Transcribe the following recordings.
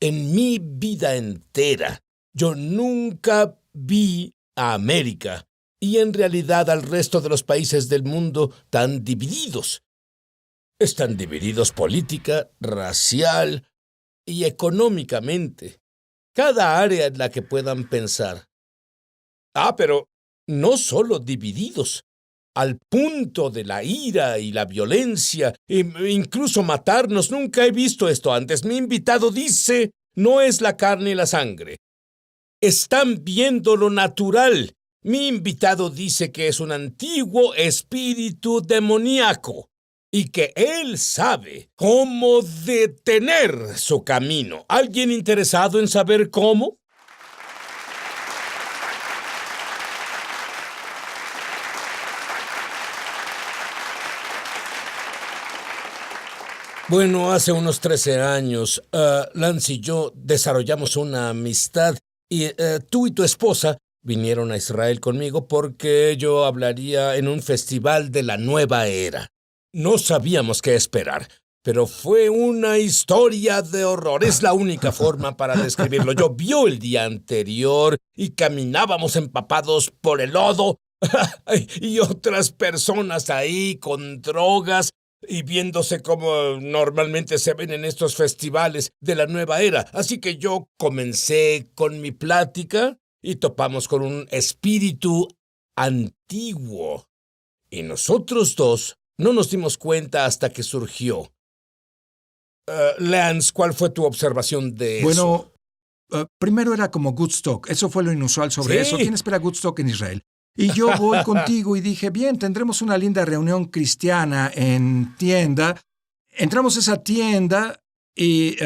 En mi vida entera, yo nunca vi a América y en realidad al resto de los países del mundo tan divididos. Están divididos política, racial y económicamente. Cada área en la que puedan pensar. Pero no solo divididos, al punto de la ira y la violencia, incluso matarnos. Nunca he visto esto antes. Mi invitado dice, no es la carne y la sangre. Están viendo lo natural. Mi invitado dice que es un antiguo espíritu demoníaco y que él sabe cómo detener su camino. ¿Alguien interesado en saber cómo? Bueno, hace unos 13 años, Lance y yo desarrollamos una amistad y tú y tu esposa vinieron a Israel conmigo porque yo hablaría en un festival de la nueva era. No sabíamos qué esperar, pero fue una historia de horror. Es la única forma para describirlo. Llovió el día anterior y caminábamos empapados por el lodo y otras personas ahí con drogas y viéndose como normalmente se ven en estos festivales de la nueva era. Así que yo comencé con mi plática y topamos con un espíritu antiguo. Y nosotros dos no nos dimos cuenta hasta que surgió. Lance, ¿cuál fue tu observación de eso? Bueno, primero era como Woodstock. Eso fue lo inusual sobre eso. ¿Quién espera Woodstock en Israel? Y yo voy contigo y dije, bien, tendremos una linda reunión cristiana en tienda. Entramos a esa tienda y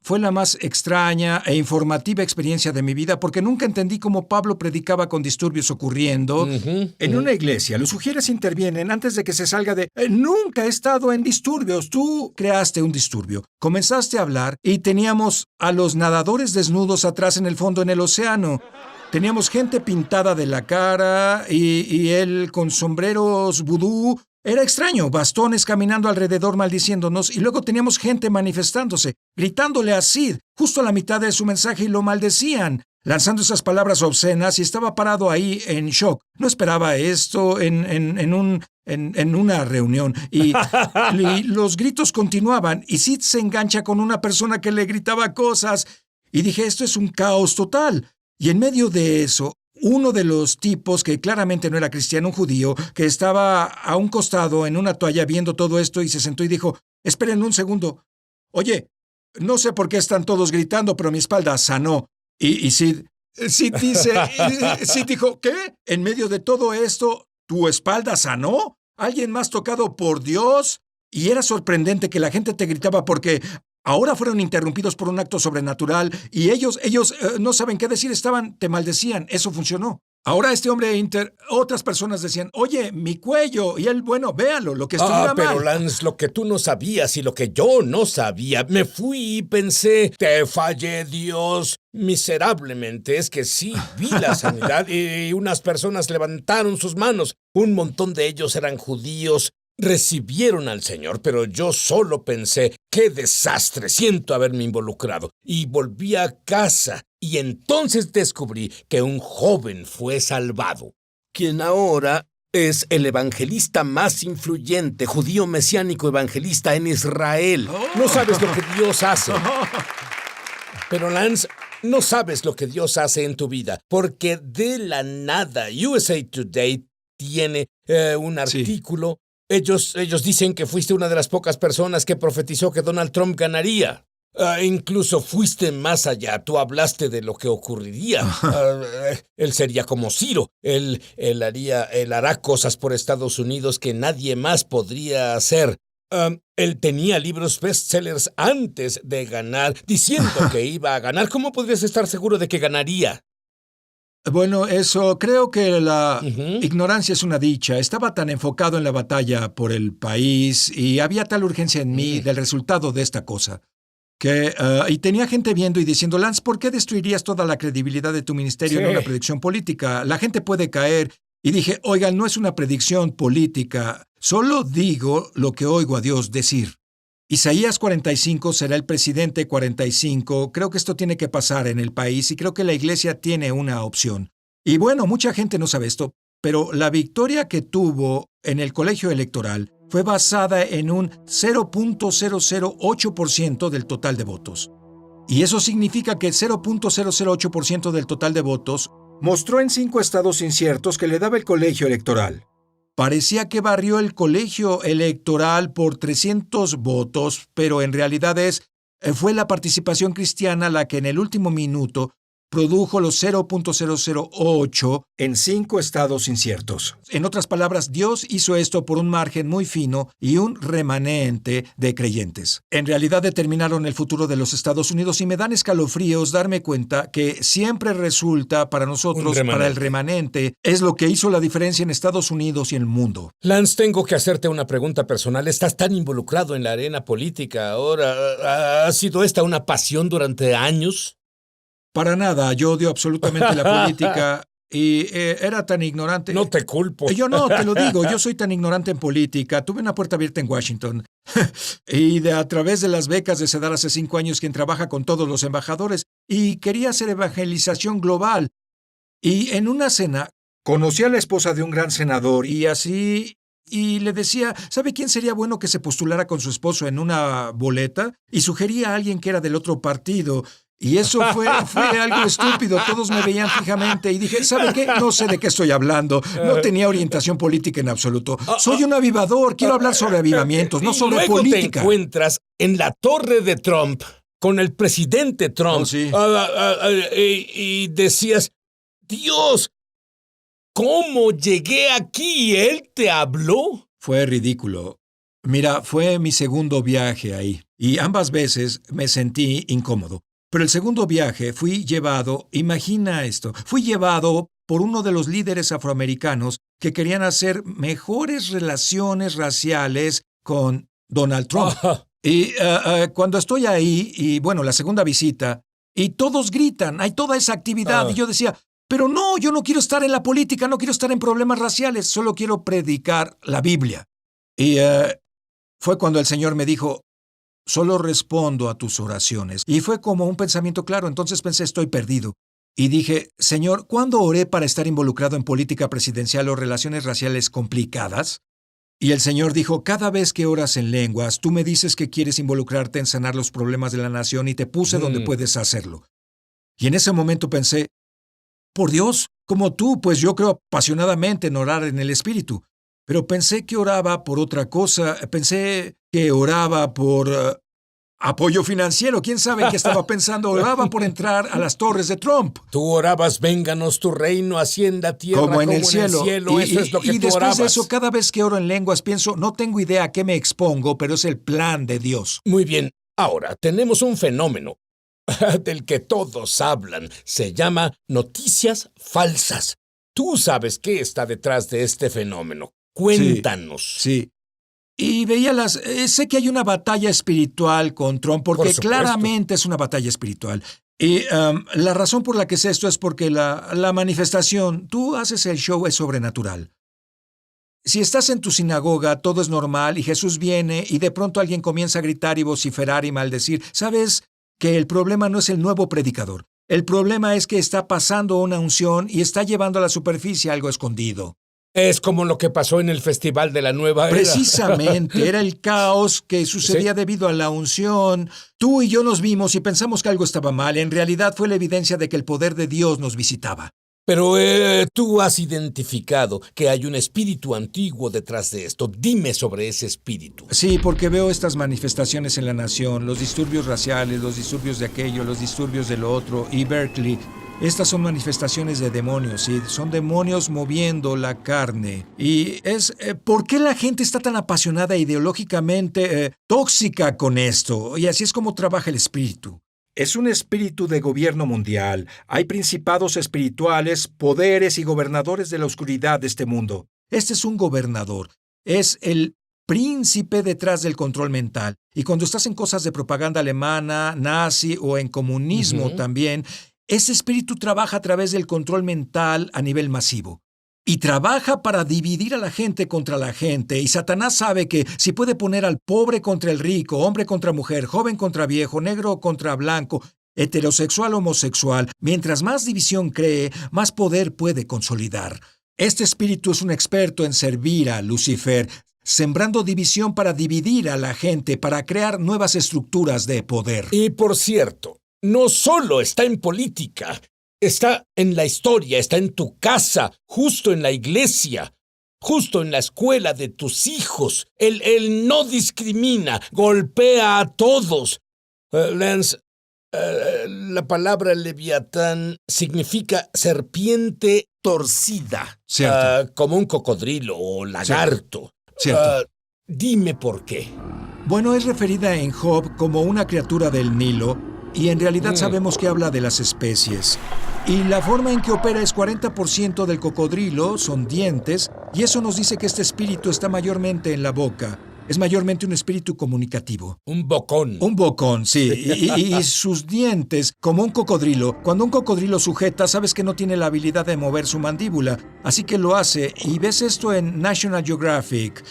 fue la más extraña e informativa experiencia de mi vida porque nunca entendí cómo Pablo predicaba con disturbios ocurriendo. En una iglesia, los sugieres intervienen antes de que se salga de... nunca he estado en disturbios. Tú creaste un disturbio. Comenzaste a hablar y teníamos a los nadadores desnudos atrás en el fondo en el océano. Teníamos gente pintada de la cara y él con sombreros vudú. Era extraño, bastones caminando alrededor maldiciéndonos y luego teníamos gente manifestándose, gritándole a Sid justo a la mitad de su mensaje y lo maldecían, lanzando esas palabras obscenas y estaba parado ahí en shock. No esperaba esto en una reunión y los gritos continuaban y Sid se engancha con una persona que le gritaba cosas y dije, esto es un caos total. Y en medio de eso, uno de los tipos, que claramente no era cristiano, un judío, que estaba a un costado en una toalla viendo todo esto y se sentó y dijo, esperen un segundo. Oye, no sé por qué están todos gritando, pero mi espalda sanó. Y Sid dijo, ¿qué? En medio de todo esto, ¿tu espalda sanó? ¿Alguien más tocado por Dios? Y era sorprendente que la gente te gritaba porque... ahora fueron interrumpidos por un acto sobrenatural y ellos no saben qué decir, te maldecían. Eso funcionó. Ahora este hombre, otras personas decían, oye, mi cuello. Y él, bueno, véalo, lo que estuviera mal. Pero Lance, lo que tú no sabías y lo que yo no sabía, me fui y pensé, te fallé, Dios, miserablemente. Es que sí, vi la sanidad y unas personas levantaron sus manos. Un montón de ellos eran judíos. Recibieron al Señor, pero yo solo pensé, ¡qué desastre! Siento haberme involucrado. Y volví a casa, y entonces descubrí que un joven fue salvado, quien ahora es el evangelista más influyente, judío mesiánico evangelista en Israel. No sabes lo que Dios hace. Pero Lance, no sabes lo que Dios hace en tu vida, porque de la nada USA Today tiene un artículo. Ellos dicen que fuiste una de las pocas personas que profetizó que Donald Trump ganaría. Incluso fuiste más allá. Tú hablaste de lo que ocurriría. Él sería como Ciro. Él hará cosas por Estados Unidos que nadie más podría hacer. Él tenía libros bestsellers antes de ganar, diciendo que iba a ganar. ¿Cómo podrías estar seguro de que ganaría? Bueno, eso, creo que la ignorancia es una dicha. Estaba tan enfocado en la batalla por el país y había tal urgencia en mí del resultado de esta cosa que y tenía gente viendo y diciendo, Lance, ¿por qué destruirías toda la credibilidad de tu ministerio en una predicción política? La gente puede caer. Y dije, oigan, no es una predicción política, solo digo lo que oigo a Dios decir. Isaías 45 será el presidente 45. Creo que esto tiene que pasar en el país y creo que la iglesia tiene una opción. Y bueno, mucha gente no sabe esto, pero la victoria que tuvo en el colegio electoral fue basada en un 0.008% del total de votos. Y eso significa que el 0.008% del total de votos mostró en 5 estados inciertos que le daba el colegio electoral. Parecía que barrió el colegio electoral por 300 votos, pero en realidad fue la participación cristiana la que en el último minuto produjo los 0.008 en 5 estados inciertos. En otras palabras, Dios hizo esto por un margen muy fino y un remanente de creyentes. En realidad determinaron el futuro de los Estados Unidos y me dan escalofríos darme cuenta que siempre resulta para nosotros, para el remanente, es lo que hizo la diferencia en Estados Unidos y en el mundo. Lance, tengo que hacerte una pregunta personal. Estás tan involucrado en la arena política ahora. ¿Ha sido esta una pasión durante años? Para nada, yo odio absolutamente la política y era tan ignorante. No te culpo. Yo no, te lo digo, yo soy tan ignorante en política. Tuve una puerta abierta en Washington y a través de las becas de CEDAR hace 5 años quien trabaja con todos los embajadores y quería hacer evangelización global. Y en una cena conocí a la esposa de un gran senador y así... Y le decía, ¿sabe quién sería bueno que se postulara con su esposo en una boleta? Y sugería a alguien que era del otro partido. Y eso fue algo estúpido. Todos me veían fijamente y dije, ¿sabe qué? No sé de qué estoy hablando. No tenía orientación política en absoluto. Soy un avivador. Quiero hablar sobre avivamientos, no sobre luego política. Te encuentras en la torre de Trump con el presidente Trump. Oh, sí. Y decías, Dios, ¿cómo llegué aquí? ¿Él te habló? Fue ridículo. Mira, fue mi segundo viaje ahí. Y ambas veces me sentí incómodo. Pero el segundo viaje fui llevado por uno de los líderes afroamericanos que querían hacer mejores relaciones raciales con Donald Trump. Y cuando estoy ahí, y bueno, la segunda visita, y todos gritan, hay toda esa actividad, y yo decía, pero no, yo no quiero estar en la política, no quiero estar en problemas raciales, solo quiero predicar la Biblia. Y fue cuando el Señor me dijo, solo respondo a tus oraciones. Y fue como un pensamiento claro. Entonces pensé, estoy perdido. Y dije, Señor, ¿cuándo oré para estar involucrado en política presidencial o relaciones raciales complicadas? Y el Señor dijo, cada vez que oras en lenguas, tú me dices que quieres involucrarte en sanar los problemas de la nación y te puse donde puedes hacerlo. Y en ese momento pensé, por Dios, como tú, pues yo creo apasionadamente en orar en el Espíritu. Pero pensé que oraba por otra cosa. Pensé que oraba por apoyo financiero. ¿Quién sabe en qué estaba pensando? Oraba por entrar a las torres de Trump. Tú orabas, vénganos tu reino, hacienda, tierra, como en el cielo. Eso es lo que y tú después orabas. de eso, cada vez que oro en lenguas, pienso, no tengo idea a qué me expongo, pero es el plan de Dios. Muy bien. Ahora, tenemos un fenómeno del que todos hablan. Se llama noticias falsas. Tú sabes qué está detrás de este fenómeno. Cuéntanos. Sí. Y veía sé que hay una batalla espiritual con Trump, porque claramente es una batalla espiritual. Y la razón por la que sé esto es porque la manifestación, tú haces el show, es sobrenatural. Si estás en tu sinagoga, todo es normal y Jesús viene y de pronto alguien comienza a gritar y vociferar y maldecir. ¿Sabes que el problema no es el nuevo predicador? El problema es que está pasando una unción y está llevando a la superficie algo escondido. Es como lo que pasó en el Festival de la Nueva Era. Precisamente, era el caos que sucedía debido a la unción. Tú y yo nos vimos y pensamos que algo estaba mal. En realidad fue la evidencia de que el poder de Dios nos visitaba. Pero tú has identificado que hay un espíritu antiguo detrás de esto. Dime sobre ese espíritu. Sí, porque veo estas manifestaciones en la nación, los disturbios raciales, los disturbios de aquello, los disturbios de lo otro, y Berkeley. Estas son manifestaciones de demonios, y son demonios moviendo la carne. Y es, ¿por qué la gente está tan apasionada ideológicamente tóxica con esto? Y así es como trabaja el espíritu. Es un espíritu de gobierno mundial. Hay principados espirituales, poderes y gobernadores de la oscuridad de este mundo. Este es un gobernador. Es el príncipe detrás del control mental. Y cuando estás en cosas de propaganda alemana, nazi o en comunismo también, ese espíritu trabaja a través del control mental a nivel masivo. y trabaja para dividir a la gente contra la gente. Y Satanás sabe que si puede poner al pobre contra el rico, hombre contra mujer, joven contra viejo, negro contra blanco, heterosexual o homosexual, mientras más división cree, más poder puede consolidar. Este espíritu es un experto en servir a Lucifer, sembrando división para dividir a la gente, para crear nuevas estructuras de poder. Y por cierto, no solo está en política, está en la historia, está en tu casa, justo en la iglesia, justo en la escuela de tus hijos. Él no discrimina, golpea a todos. Lance, la palabra leviatán significa serpiente torcida, como un cocodrilo o lagarto. Cierto. Dime por qué. Bueno, es referida en Job como una criatura del Nilo, y en realidad sabemos que habla de las especies. Y la forma en que opera es 40% del cocodrilo, son dientes, y eso nos dice que este espíritu está mayormente en la boca. Es mayormente un espíritu comunicativo. Un bocón. Un bocón, sí. Y sus dientes, como un cocodrilo. Cuando un cocodrilo sujeta, sabes que no tiene la habilidad de mover su mandíbula. Así que lo hace. Y ves esto en National Geographic.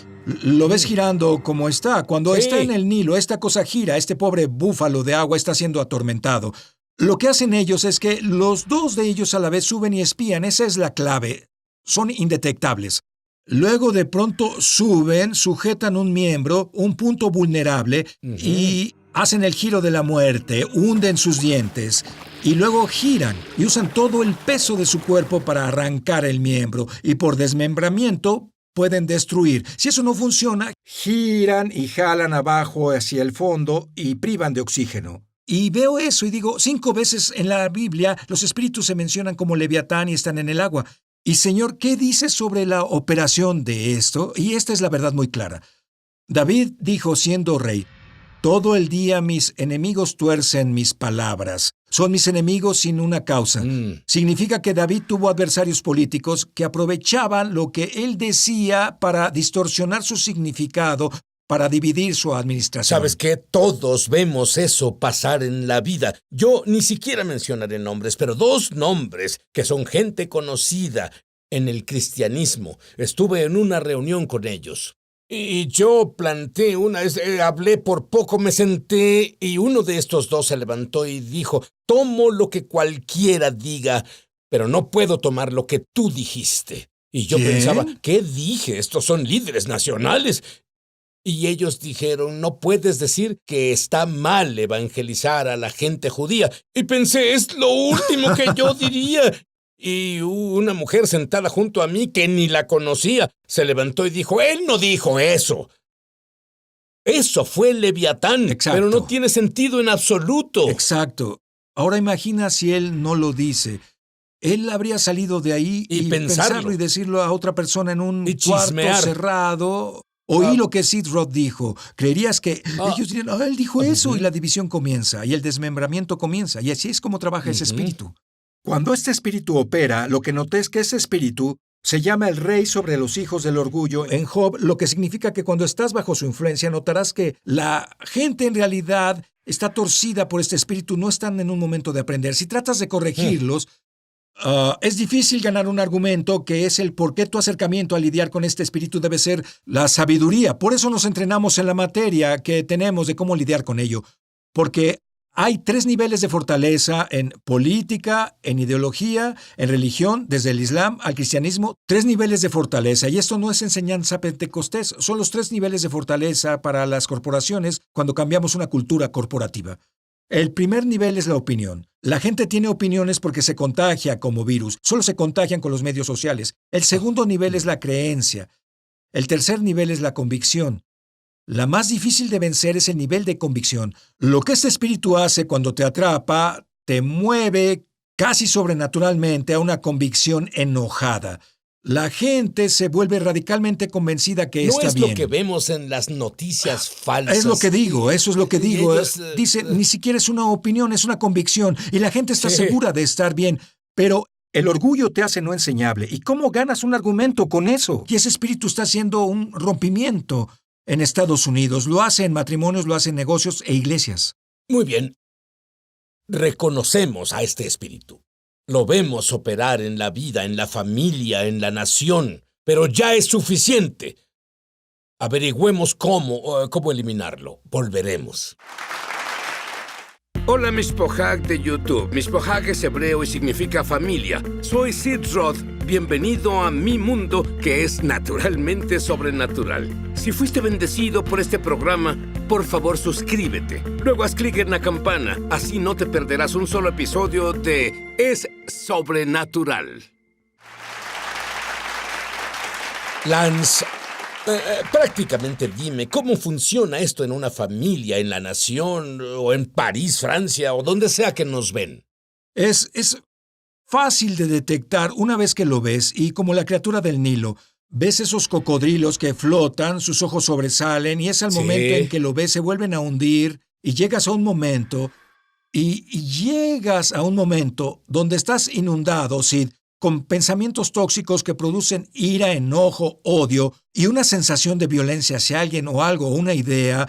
Lo ves girando como está. Cuando está en el Nilo, esta cosa gira. Este pobre búfalo de agua está siendo atormentado. Lo que hacen ellos es que los dos de ellos a la vez suben y espían. Esa es la clave. Son indetectables. Luego de pronto suben, sujetan un miembro, un punto vulnerable, y hacen el giro de la muerte, hunden sus dientes, y luego giran y usan todo el peso de su cuerpo para arrancar el miembro, y por desmembramiento pueden destruir. Si eso no funciona, giran y jalan abajo hacia el fondo y privan de oxígeno. Y veo eso y digo, 5 veces en la Biblia los espíritus se mencionan como Leviatán y están en el agua. Y Señor, ¿qué dices sobre la operación de esto? Y esta es la verdad muy clara. David dijo siendo rey, todo el día mis enemigos tuercen mis palabras. Son mis enemigos sin una causa. Significa que David tuvo adversarios políticos que aprovechaban lo que él decía para distorsionar su significado, para dividir su administración. ¿Sabes qué? Todos vemos eso pasar en la vida. Yo ni siquiera mencionaré nombres, pero 2 nombres que son gente conocida en el cristianismo. Estuve en una reunión con ellos. Y yo planteé hablé por poco, me senté, y uno de estos 2 se levantó y dijo, tomo lo que cualquiera diga, pero no puedo tomar lo que tú dijiste. Y yo pensaba, ¿qué dije? Estos son líderes nacionales. Y ellos dijeron, no puedes decir que está mal evangelizar a la gente judía. Y pensé, es lo último que yo diría. Y una mujer sentada junto a mí, que ni la conocía, se levantó y dijo, él no dijo eso. Eso fue Leviatán. Exacto. Pero no tiene sentido en absoluto. Exacto. Ahora imagina si él no lo dice. Él habría salido de ahí y pensarlo y decirlo a otra persona en un cuarto cerrado. Oí lo que Sid Roth dijo. ¿Creerías que ellos dirían, él dijo eso? Y la división comienza, y el desmembramiento comienza, y así es como trabaja ese espíritu. Cuando este espíritu opera, lo que noté es que ese espíritu se llama el rey sobre los hijos del orgullo en Job, lo que significa que cuando estás bajo su influencia notarás que la gente en realidad está torcida por este espíritu, no están en un momento de aprender. Si tratas de corregirlos, es difícil ganar un argumento que es el por qué tu acercamiento a lidiar con este espíritu debe ser la sabiduría. Por eso nos entrenamos en la materia que tenemos de cómo lidiar con ello. Porque hay 3 niveles de fortaleza en política, en ideología, en religión, desde el Islam al cristianismo. 3 niveles de fortaleza. Y esto no es enseñanza pentecostés. Son los 3 niveles de fortaleza para las corporaciones cuando cambiamos una cultura corporativa. El primer nivel es la opinión. La gente tiene opiniones porque se contagia como virus. Solo se contagian con los medios sociales. El segundo nivel es la creencia. El tercer nivel es la convicción. La más difícil de vencer es el nivel de convicción. Lo que este espíritu hace cuando te atrapa, te mueve casi sobrenaturalmente a una convicción enojada. La gente se vuelve radicalmente convencida que está bien. No es lo que vemos en las noticias falsas. Es lo que digo, eso es lo que digo. Dice, ni siquiera es una opinión, es una convicción. Y la gente está segura de estar bien. Pero el orgullo te hace no enseñable. ¿Y cómo ganas un argumento con eso? Y ese espíritu está haciendo un rompimiento en Estados Unidos. Lo hace en matrimonios, lo hace en negocios e iglesias. Muy bien. Reconocemos a este espíritu. Lo vemos operar en la vida, en la familia, en la nación, pero ya es suficiente. Averigüemos cómo eliminarlo. Volveremos. Hola, Mishpohag de YouTube. Mishpohag es hebreo y significa familia. Soy Sid Roth. Bienvenido a mi mundo, que es naturalmente sobrenatural. Si fuiste bendecido por este programa, por favor suscríbete. Luego haz clic en la campana. Así no te perderás un solo episodio de Es Sobrenatural. Lance, prácticamente dime, ¿cómo funciona esto en una familia, en la nación, o en París, Francia, o donde sea que nos ven? Es fácil de detectar una vez que lo ves, y como la criatura del Nilo, ves esos cocodrilos que flotan, sus ojos sobresalen, y es al momento en que lo ves, se vuelven a hundir, y llegas a un momento donde estás inundado, Sid, con pensamientos tóxicos que producen ira, enojo, odio y una sensación de violencia hacia alguien o algo, una idea.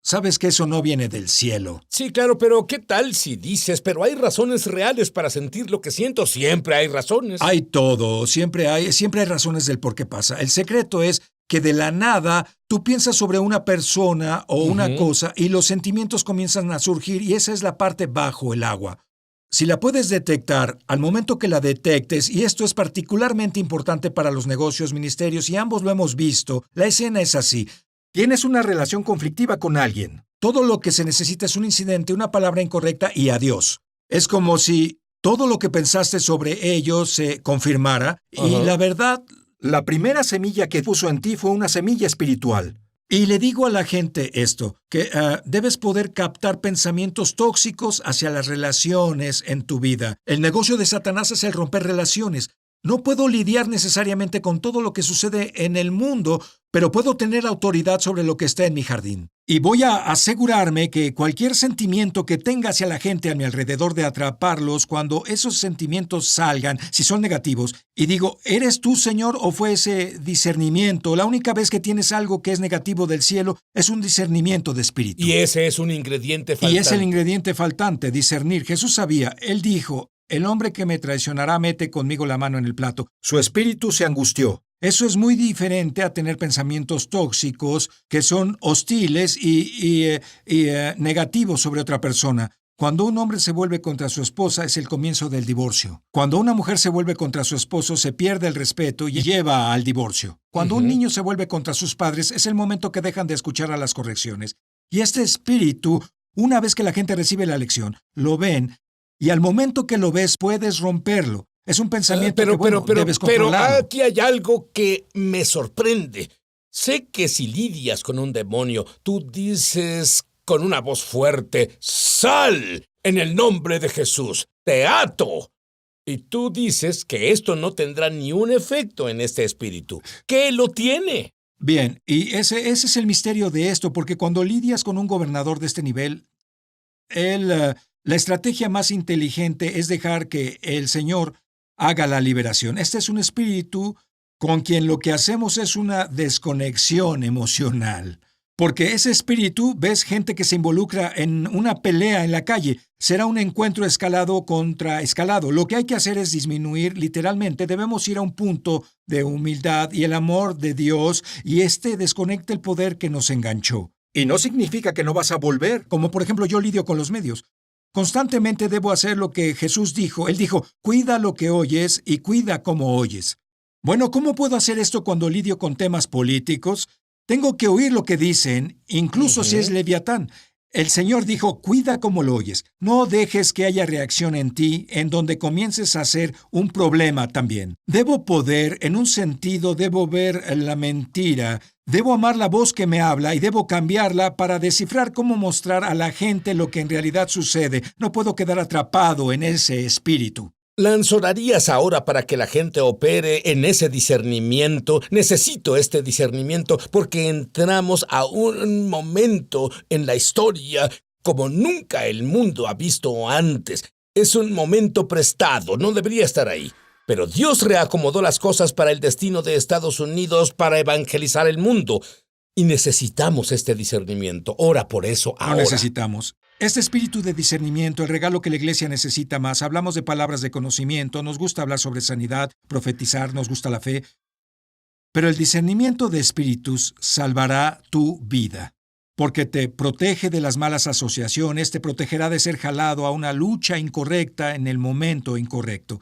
Sabes que eso no viene del cielo. Sí, claro, pero ¿qué tal si dices, pero hay razones reales para sentir lo que siento? Siempre hay razones. Hay todo, siempre hay razones del por qué pasa. El secreto es que de la nada tú piensas sobre una persona o una cosa y los sentimientos comienzan a surgir, y esa es la parte bajo el agua. Si la puedes detectar, al momento que la detectes, y esto es particularmente importante para los negocios, ministerios, y ambos lo hemos visto, la escena es así. Tienes una relación conflictiva con alguien. Todo lo que se necesita es un incidente, una palabra incorrecta y adiós. Es como si todo lo que pensaste sobre ellos se confirmara, y la verdad, la primera semilla que puso en ti fue una semilla espiritual. Y le digo a la gente esto, que debes poder captar pensamientos tóxicos hacia las relaciones en tu vida. El negocio de Satanás es el romper relaciones. No puedo lidiar necesariamente con todo lo que sucede en el mundo, pero puedo tener autoridad sobre lo que está en mi jardín. Y voy a asegurarme que cualquier sentimiento que tenga hacia la gente a mi alrededor, de atraparlos cuando esos sentimientos salgan, si son negativos, y digo, ¿eres tú, Señor, o fue ese discernimiento? La única vez que tienes algo que es negativo del cielo es un discernimiento de espíritu. Y ese es un ingrediente faltante. Y es el ingrediente faltante, discernir. Jesús sabía, él dijo, el hombre que me traicionará mete conmigo la mano en el plato. Su espíritu se angustió. Eso es muy diferente a tener pensamientos tóxicos que son hostiles y negativos sobre otra persona. Cuando un hombre se vuelve contra su esposa es el comienzo del divorcio. Cuando una mujer se vuelve contra su esposo se pierde el respeto y lleva al divorcio. Cuando un niño se vuelve contra sus padres es el momento que dejan de escuchar a las correcciones. Y este espíritu, una vez que la gente recibe la lección, lo ven, y al momento que lo ves puedes romperlo. Es un pensamiento debes controlarlo. Pero aquí hay algo que me sorprende. Sé que si lidias con un demonio, tú dices con una voz fuerte, ¡sal! En el nombre de Jesús, te ato. Y tú dices que esto no tendrá ni un efecto en este espíritu. ¿Qué lo tiene? Bien, y ese es el misterio de esto, porque cuando lidias con un gobernador de este nivel, la estrategia más inteligente es dejar que el Señor haga la liberación. Este es un espíritu con quien lo que hacemos es una desconexión emocional. Porque ese espíritu, ves gente que se involucra en una pelea en la calle, será un encuentro escalado contra escalado. Lo que hay que hacer es disminuir, literalmente, debemos ir a un punto de humildad y el amor de Dios, y desconecta el poder que nos enganchó. Y no significa que no vas a volver, como por ejemplo yo lidio con los medios. Constantemente debo hacer lo que Jesús dijo. Él dijo, cuida lo que oyes y cuida cómo oyes. Bueno, ¿cómo puedo hacer esto cuando lidio con temas políticos? Tengo que oír lo que dicen, incluso si es Leviatán. El Señor dijo, cuida cómo lo oyes. No dejes que haya reacción en ti en donde comiences a ser un problema también. Debo poder, en un sentido, debo ver la mentira. Debo amar la voz que me habla y debo cambiarla para descifrar cómo mostrar a la gente lo que en realidad sucede. No puedo quedar atrapado en ese espíritu. ¿Lanzarías ahora para que la gente opere en ese discernimiento? Necesito este discernimiento porque entramos a un momento en la historia como nunca el mundo ha visto antes. Es un momento prestado, no debería estar ahí. Pero Dios reacomodó las cosas para el destino de Estados Unidos para evangelizar el mundo. Y necesitamos este discernimiento. Ora por eso ahora. No necesitamos. Este espíritu de discernimiento, el regalo que la iglesia necesita más. Hablamos de palabras de conocimiento, nos gusta hablar sobre sanidad, profetizar, nos gusta la fe. Pero el discernimiento de espíritus salvará tu vida, porque te protege de las malas asociaciones, te protegerá de ser jalado a una lucha incorrecta en el momento incorrecto.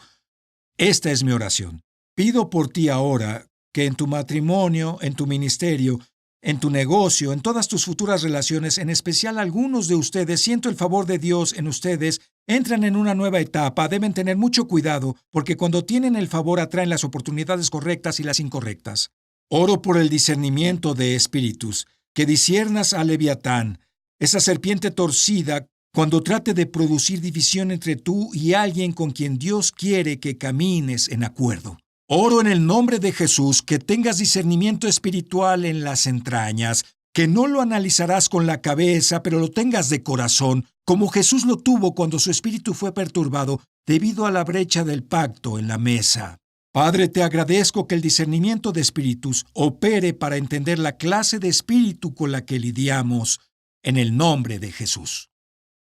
Esta es mi oración. Pido por ti ahora que en tu matrimonio, en tu ministerio, en tu negocio, en todas tus futuras relaciones, en especial algunos de ustedes, siento el favor de Dios en ustedes, entran en una nueva etapa, deben tener mucho cuidado, porque cuando tienen el favor atraen las oportunidades correctas y las incorrectas. Oro por el discernimiento de espíritus, que disciernas a Leviatán, esa serpiente torcida, cuando trate de producir división entre tú y alguien con quien Dios quiere que camines en acuerdo. Oro en el nombre de Jesús que tengas discernimiento espiritual en las entrañas, que no lo analizarás con la cabeza, pero lo tengas de corazón, como Jesús lo tuvo cuando su espíritu fue perturbado debido a la brecha del pacto en la mesa. Padre, te agradezco que el discernimiento de espíritus opere para entender la clase de espíritu con la que lidiamos, en el nombre de Jesús.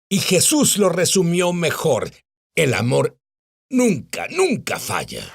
Y Jesús lo resumió mejor. El amor nunca, nunca falla.